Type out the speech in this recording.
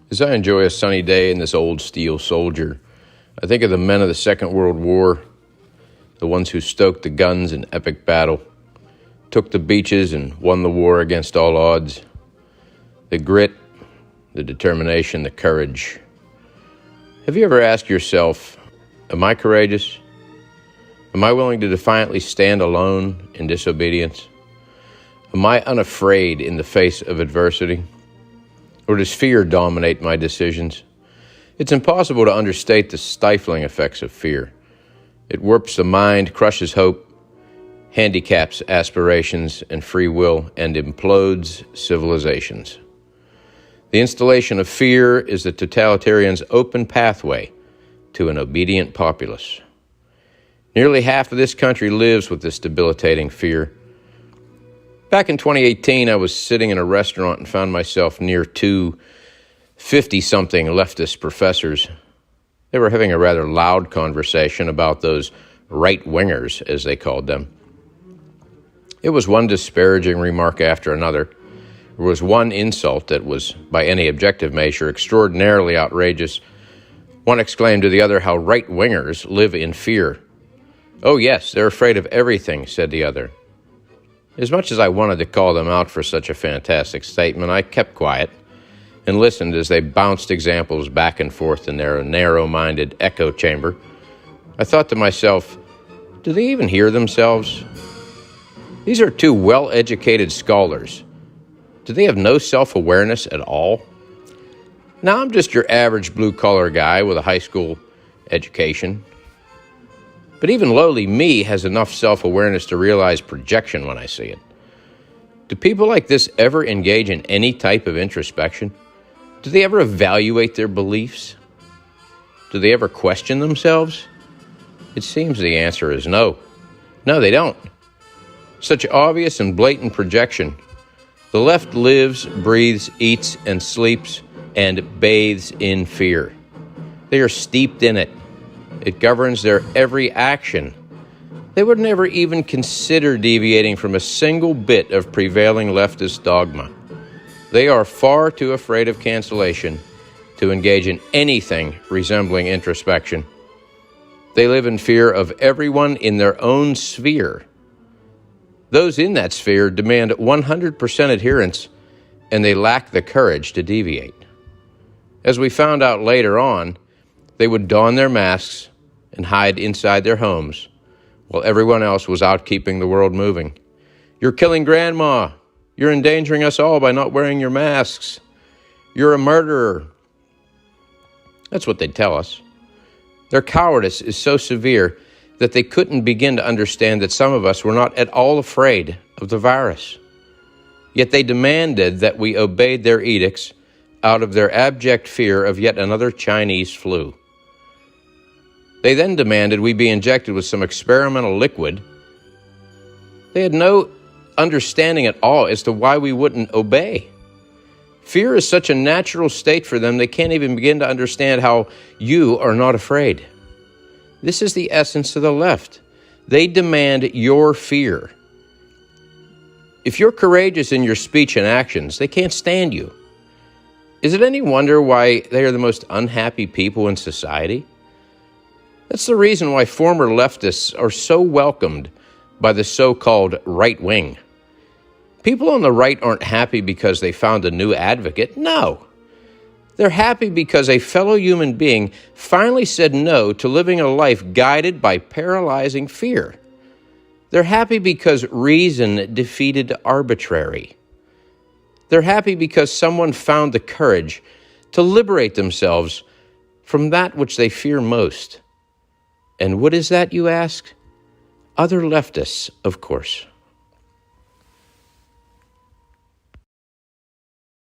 As I enjoy a sunny day in this old steel soldier, I think of the men of the Second World War, the ones who stoked the guns in epic battle, took the beaches and won the war against all odds. The grit, the determination, the courage. Have you ever asked yourself, am I courageous? Am I willing to defiantly stand alone in disobedience? Am I unafraid in the face of adversity? Or does fear dominate my decisions? It's impossible to understate the stifling effects of fear. It warps the mind, crushes hope, handicaps aspirations and free will, and implodes civilizations. The installation of fear is the totalitarian's open pathway to an obedient populace. Nearly half of this country lives with this debilitating fear. Back in 2018, I was sitting in a restaurant and found myself near two 50-something leftist professors. They were having a rather loud conversation about those right-wingers, as they called them. It was one disparaging remark after another. There was one insult that was, by any objective measure, extraordinarily outrageous. One exclaimed to the other how right-wingers live in fear. "Oh yes, they're afraid of everything," said the other. As much as I wanted to call them out for such a fantastic statement, I kept quiet and listened as they bounced examples back and forth in their narrow-minded echo chamber. I thought to myself, do they even hear themselves? These are two well-educated scholars. Do they have no self-awareness at all? Now, I'm just your average blue-collar guy with a high school education. But even lowly me has enough self-awareness to realize projection when I see it. Do people like this ever engage in any type of introspection? Do they ever evaluate their beliefs? Do they ever question themselves? It seems the answer is no. No, they don't. Such obvious and blatant projection. The left lives, breathes, eats, and sleeps, and bathes in fear. They are steeped in it. It governs their every action. They would never even consider deviating from a single bit of prevailing leftist dogma. They are far too afraid of cancellation to engage in anything resembling introspection. They live in fear of everyone in their own sphere. Those in that sphere demand 100% adherence, and they lack the courage to deviate. As we found out later on, they would don their masks and hide inside their homes while everyone else was out keeping the world moving. "You're killing Grandma. You're endangering us all by not wearing your masks. You're a murderer." That's what they'd tell us. Their cowardice is so severe that they couldn't begin to understand that some of us were not at all afraid of the virus. Yet they demanded that we obeyed their edicts out of their abject fear of yet another Chinese flu. They then demanded we be injected with some experimental liquid. They had no understanding at all as to why we wouldn't obey. Fear is such a natural state for them, they can't even begin to understand how you are not afraid. This is the essence of the left. They demand your fear. If you're courageous in your speech and actions, they can't stand you. Is it any wonder why they are the most unhappy people in society? That's the reason why former leftists are so welcomed by the so-called right wing. People on the right aren't happy because they found a new advocate. No. They're happy because a fellow human being finally said no to living a life guided by paralyzing fear. They're happy because reason defeated arbitrary. They're happy because someone found the courage to liberate themselves from that which they fear most. And what is that, you ask? Other leftists, of course.